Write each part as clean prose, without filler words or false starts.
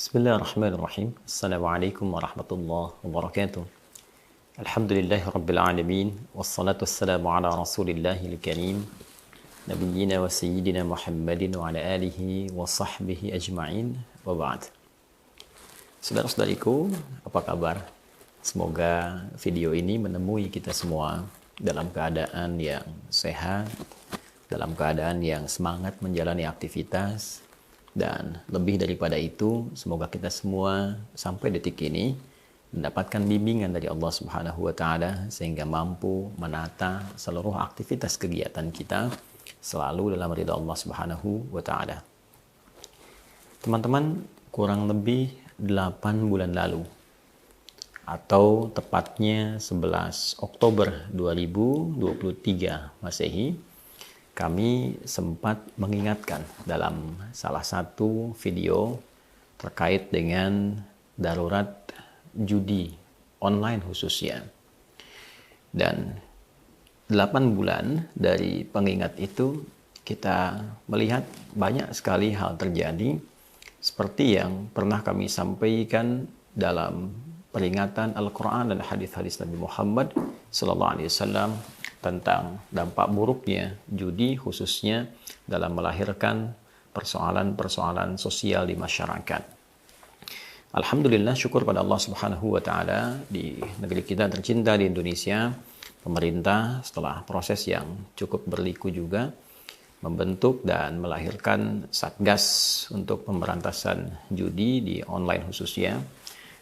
Bismillahirrahmanirrahim. Assalamualaikum warahmatullahi wabarakatuh. Alhamdulillahi rabbil alamin. Wassalatu wassalamu ala rasulillahil karim. Nabiyyina wa sayyidina Muhammadin wa ala alihi wa sahbihi ajma'in. Wa ba'd. Saudara-saudariku, apa kabar? Semoga video ini menemui kita semua dalam keadaan yang sehat, dalam keadaan yang semangat menjalani aktivitas, dan lebih daripada itu, semoga kita semua sampai detik ini mendapatkan bimbingan dari Allah Subhanahu wa taala sehingga mampu menata seluruh aktivitas kegiatan kita selalu dalam ridha Allah Subhanahu wa taala. Teman-teman, kurang lebih 8 bulan lalu atau tepatnya 11 Oktober 2023 Masehi, kami sempat mengingatkan dalam salah satu video terkait dengan darurat judi online khususnya. Dan 8 bulan dari pengingat itu kita melihat banyak sekali hal terjadi seperti yang pernah kami sampaikan dalam peringatan Al-Quran dan hadis-hadis Nabi Muhammad SAW tentang dampak buruknya judi khususnya dalam melahirkan persoalan-persoalan sosial di masyarakat. Alhamdulillah, syukur pada Allah Subhanahu wa taala, di negeri kita tercinta di Indonesia, pemerintah setelah proses yang cukup berliku juga membentuk dan melahirkan Satgas untuk pemberantasan judi di online khususnya.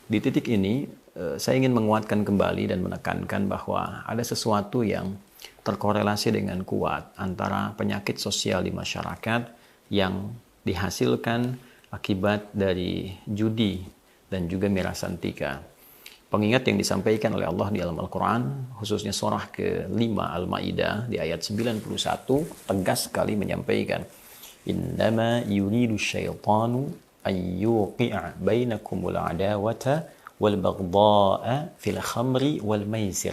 Di titik ini saya ingin menguatkan kembali dan menekankan bahwa ada sesuatu yang terkorelasi dengan kuat antara penyakit sosial di masyarakat yang dihasilkan akibat dari judi dan juga mirasantika. Pengingat yang disampaikan oleh Allah di dalam Al-Quran, khususnya surah ke-5 Al-Ma'idah di ayat 91, tegas sekali menyampaikan, Innama yuridu syaitanu an yuqi'a bainakumul adawata wal baghdha'a fil khamri wal maisir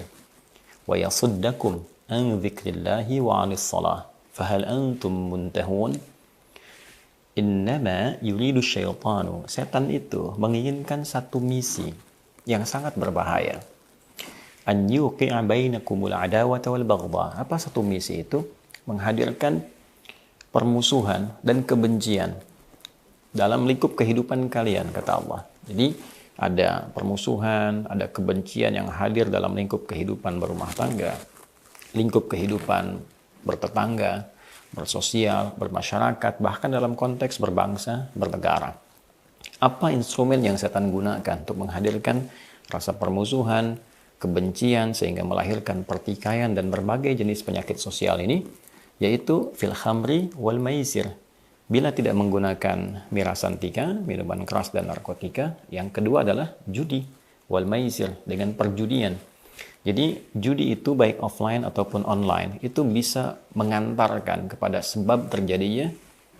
wa yasuddakum an dzikrillahi wa 'anis shalah fahal antum muntahun. Innama yuridu syaitanu, setan itu menginginkan satu misi yang sangat berbahaya. An yuqi'a bainakumul adawata wal baghdha. Apa satu misi itu? Menghadirkan permusuhan dan kebencian dalam lingkup kehidupan kalian, kata Allah. Jadi ada permusuhan, ada kebencian yang hadir dalam lingkup kehidupan berumah tangga, lingkup kehidupan bertetangga, bersosial, bermasyarakat, bahkan dalam konteks berbangsa, bernegara. Apa instrumen yang setan gunakan untuk menghadirkan rasa permusuhan, kebencian, sehingga melahirkan pertikaian dan berbagai jenis penyakit sosial ini? Yaitu fil khamri wal maisir. Bila tidak menggunakan mirasantika, minuman keras dan narkotika, yang kedua adalah judi, wal maisir, dengan perjudian. Jadi judi itu baik offline ataupun online, itu bisa mengantarkan kepada sebab terjadinya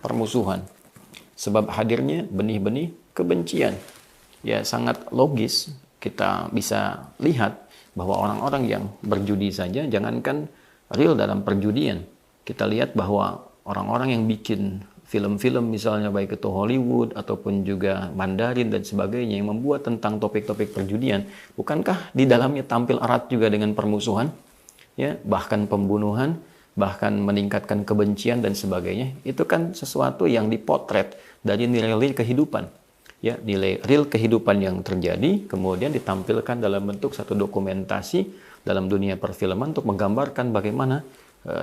permusuhan. Sebab hadirnya benih-benih kebencian. Ya, sangat logis kita bisa lihat bahwa orang-orang yang berjudi saja, jangankan real dalam perjudian, kita lihat bahwa orang-orang yang bikin film-film misalnya baik itu Hollywood ataupun juga Mandarin dan sebagainya yang membuat tentang topik-topik perjudian, bukankah di dalamnya tampil erat juga dengan permusuhan, ya, bahkan pembunuhan, bahkan meningkatkan kebencian dan sebagainya. Itu kan sesuatu yang dipotret dari nilai-nilai kehidupan, ya, nilai real kehidupan yang terjadi kemudian ditampilkan dalam bentuk satu dokumentasi dalam dunia perfilman untuk menggambarkan bagaimana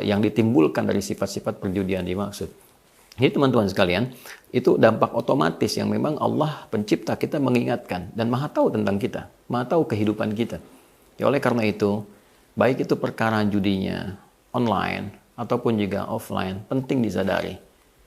yang ditimbulkan dari sifat-sifat perjudian dimaksud. Jadi teman-teman sekalian, itu dampak otomatis yang memang Allah pencipta kita mengingatkan dan maha tahu tentang kita, maha tahu kehidupan kita. Ya, oleh karena itu, baik itu perkara judinya online ataupun juga offline, penting disadari.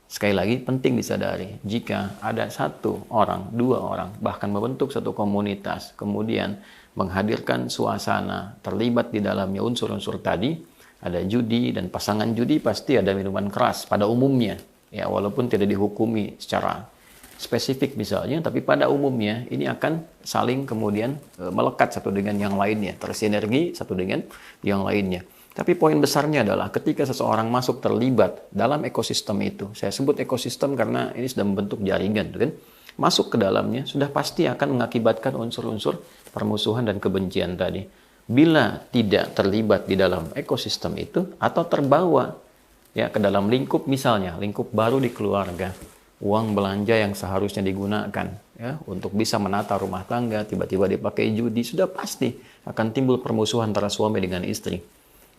Sekali lagi, penting disadari, jika ada satu orang, dua orang, bahkan membentuk satu komunitas, kemudian menghadirkan suasana, terlibat di dalamnya unsur-unsur tadi, ada judi dan pasangan judi pasti ada minuman keras pada umumnya. Ya, walaupun tidak dihukumi secara spesifik misalnya, tapi pada umumnya ini akan saling kemudian melekat satu dengan yang lainnya, tersinergi satu dengan yang lainnya. Tapi poin besarnya adalah ketika seseorang masuk terlibat dalam ekosistem itu, saya sebut ekosistem karena ini sudah membentuk jaringan, kan? masuk ke dalamnya, sudah pasti akan mengakibatkan unsur-unsur permusuhan dan kebencian tadi. Bila tidak terlibat di dalam ekosistem itu atau terbawa ya ke dalam lingkup, misalnya lingkup baru di keluarga, uang belanja yang seharusnya digunakan ya untuk bisa menata rumah tangga tiba-tiba dipakai judi, sudah pasti akan timbul permusuhan antara suami dengan istri.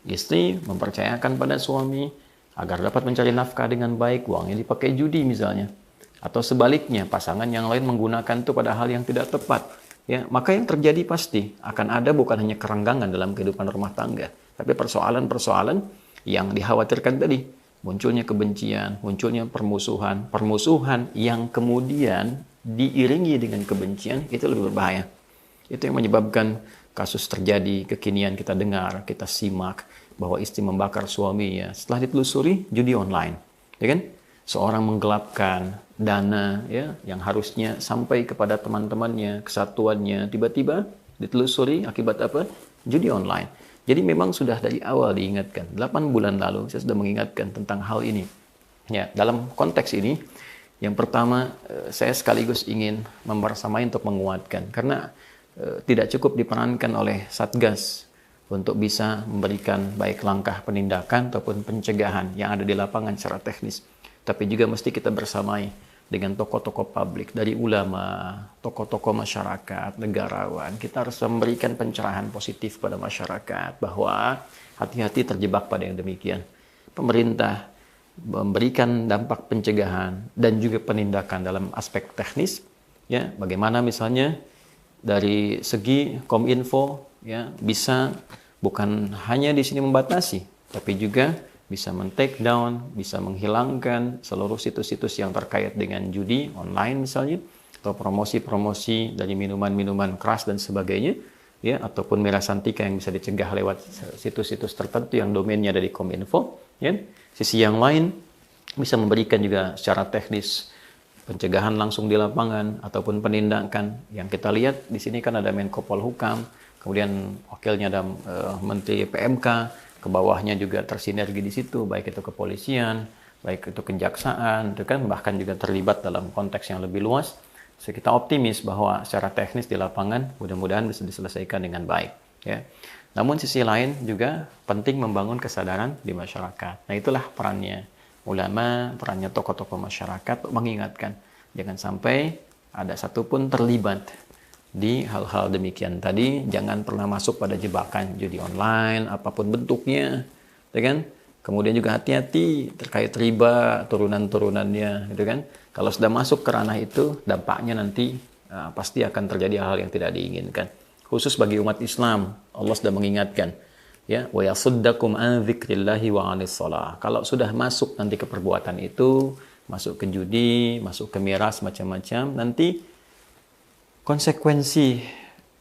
Istri mempercayakan pada suami agar dapat mencari nafkah dengan baik, uangnya dipakai judi misalnya. Atau sebaliknya, pasangan yang lain menggunakan itu pada hal yang tidak tepat. Ya, maka yang terjadi pasti akan ada bukan hanya kerenggangan dalam kehidupan rumah tangga, tapi persoalan-persoalan yang dikhawatirkan tadi. Munculnya kebencian, munculnya permusuhan, permusuhan yang kemudian diiringi dengan kebencian, itu lebih berbahaya. Itu yang menyebabkan kasus terjadi, kekinian kita dengar, kita simak, bahwa istri membakar suaminya setelah ditelusuri judi online. Ya kan? Seorang menggelapkan dana ya yang harusnya sampai kepada teman-temannya, kesatuannya, tiba-tiba ditelusuri akibat apa? Judi online. Jadi memang sudah dari awal diingatkan. 8 bulan lalu saya sudah mengingatkan tentang hal ini. Ya, dalam konteks ini yang pertama saya sekaligus ingin membersamai untuk menguatkan, karena tidak cukup diperankan oleh Satgas untuk bisa memberikan baik langkah penindakan ataupun pencegahan yang ada di lapangan secara teknis. Tapi juga mesti kita bersamai dengan tokoh-tokoh publik, dari ulama, tokoh-tokoh masyarakat, negarawan. Kita harus memberikan pencerahan positif pada masyarakat bahwa hati-hati terjebak pada yang demikian. Pemerintah memberikan dampak pencegahan dan juga penindakan dalam aspek teknis. Ya, bagaimana misalnya dari segi Kominfo ya bisa bukan hanya di sini membatasi, tapi juga bisa men-take down, bisa menghilangkan seluruh situs-situs yang terkait dengan judi online misalnya, atau promosi-promosi dari minuman-minuman keras dan sebagainya, ya, ataupun mirasantika yang bisa dicegah lewat situs-situs tertentu yang domainnya dari Kominfo. Ya. Sisi yang lain bisa memberikan juga secara teknis pencegahan langsung di lapangan ataupun penindakan. Yang kita lihat di sini kan ada Menko Polhukam, kemudian wakilnya ada Menteri PMK, ke bawahnya juga tersinergi di situ, baik itu kepolisian, baik itu kejaksaan, itu kan bahkan juga terlibat dalam konteks yang lebih luas. So, kita optimis bahwa secara teknis di lapangan mudah-mudahan bisa diselesaikan dengan baik. Ya. Namun sisi lain juga penting membangun kesadaran di masyarakat. Nah itulah perannya ulama, perannya tokoh-tokoh masyarakat mengingatkan jangan sampai ada satupun terlibat di hal-hal demikian tadi. Jangan pernah masuk pada jebakan judi online apapun bentuknya, ya kan? Kemudian juga hati-hati terkait riba, turunan-turunannya, gitu kan? Kalau sudah masuk ke ranah itu, dampaknya nanti pasti akan terjadi hal yang tidak diinginkan. Khusus bagi umat Islam, Allah sudah mengingatkan, ya, wa yasuddakum an dzikrillahi wa 'anis shalah. Kalau sudah masuk nanti ke perbuatan itu, masuk ke judi, masuk ke miras macam-macam, nanti konsekuensi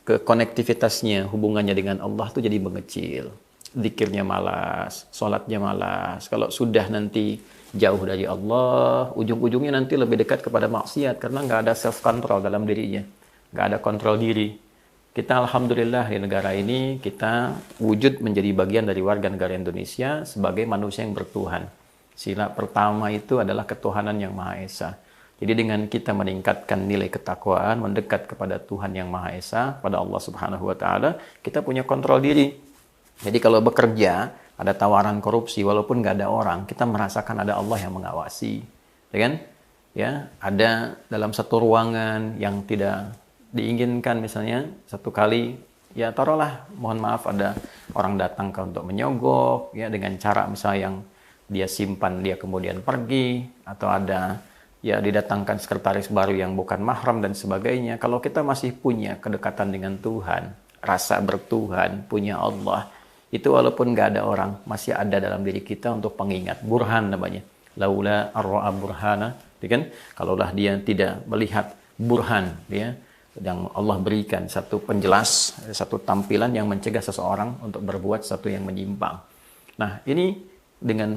ke konektivitasnya, hubungannya dengan Allah itu jadi mengecil. Zikirnya malas, sholatnya malas. Kalau sudah nanti jauh dari Allah, ujung-ujungnya nanti lebih dekat kepada maksiat karena nggak ada self control dalam dirinya, nggak ada kontrol diri. Kita alhamdulillah di negara ini kita wujud menjadi bagian dari warga negara Indonesia sebagai manusia yang bertuhan. Sila pertama itu adalah ketuhanan yang Maha Esa. Jadi dengan kita meningkatkan nilai ketakwaan, mendekat kepada Tuhan yang Maha Esa, pada Allah Subhanahu wa taala, kita punya kontrol diri. Jadi kalau bekerja, ada tawaran korupsi, walaupun nggak ada orang, kita merasakan ada Allah yang mengawasi. Ya kan? Ya, ada dalam satu ruangan yang tidak diinginkan, misalnya satu kali, ya taruhlah, mohon maaf, ada orang datang untuk menyogok, ya dengan cara misalnya yang dia simpan, dia kemudian pergi, atau ada ya didatangkan sekretaris baru yang bukan mahram dan sebagainya. Kalau kita masih punya kedekatan dengan Tuhan, rasa bertuhan, punya Allah, itu walaupun nggak ada orang, masih ada dalam diri kita untuk pengingat. Burhan namanya. Laula ar-ra'a burhana, kan? Kalaulah dia tidak melihat burhan, ya, yang Allah berikan satu penjelas, satu tampilan yang mencegah seseorang untuk berbuat sesuatu yang menyimpang. Nah, ini dengan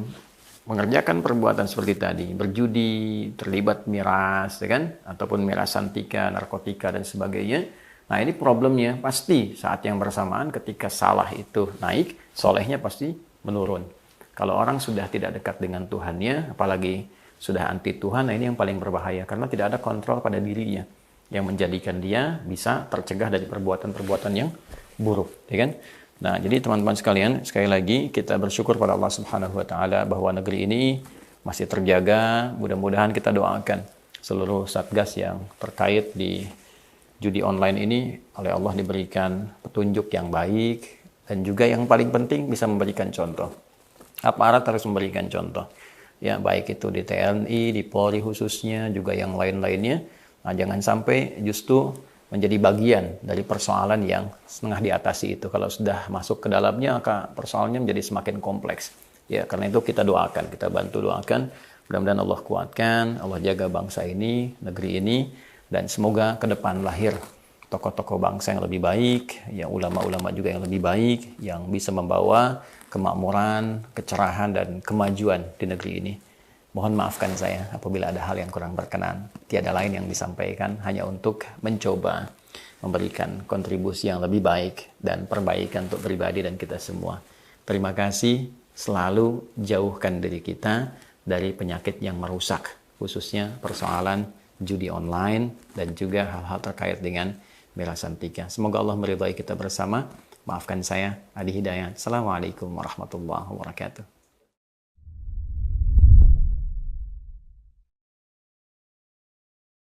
mengerjakan perbuatan seperti tadi, berjudi, terlibat miras, ya kan? Ataupun mirasantika, narkotika dan sebagainya. Nah, ini problemnya pasti saat yang bersamaan ketika salah itu naik, solehnya pasti menurun. Kalau orang sudah tidak dekat dengan Tuhannya, apalagi sudah anti Tuhan, nah ini yang paling berbahaya karena tidak ada kontrol pada dirinya yang menjadikan dia bisa tercegah dari perbuatan-perbuatan yang buruk, ya kan? Nah, jadi teman-teman sekalian, sekali lagi kita bersyukur pada Allah Subhanahu wa taala bahwa negeri ini masih terjaga. Mudah-mudahan kita doakan seluruh satgas yang terkait di judi online ini oleh Allah diberikan petunjuk yang baik dan juga yang paling penting bisa memberikan contoh. Aparat harus memberikan contoh. Ya, baik itu di TNI, di Polri khususnya, juga yang lain-lainnya. Nah, jangan sampai justru menjadi bagian dari persoalan yang setengah diatasi itu. Kalau sudah masuk ke dalamnya, maka persoalannya menjadi semakin kompleks. Ya, karena itu kita doakan, kita bantu doakan. Mudah-mudahan Allah kuatkan, Allah jaga bangsa ini, negeri ini, dan semoga ke depan lahir tokoh-tokoh bangsa yang lebih baik, ya ulama-ulama juga yang lebih baik, yang bisa membawa kemakmuran, kecerahan, dan kemajuan di negeri ini. Mohon maafkan saya apabila ada hal yang kurang berkenan. Tiada lain yang disampaikan, hanya untuk mencoba memberikan kontribusi yang lebih baik dan perbaikan untuk pribadi dan kita semua. Terima kasih, selalu jauhkan diri kita dari penyakit yang merusak, khususnya persoalan judi online dan juga hal-hal terkait dengan Bella Santika. Semoga Allah meridhai kita bersama. Maafkan saya, Adi Hidayat. Assalamualaikum warahmatullahi wabarakatuh.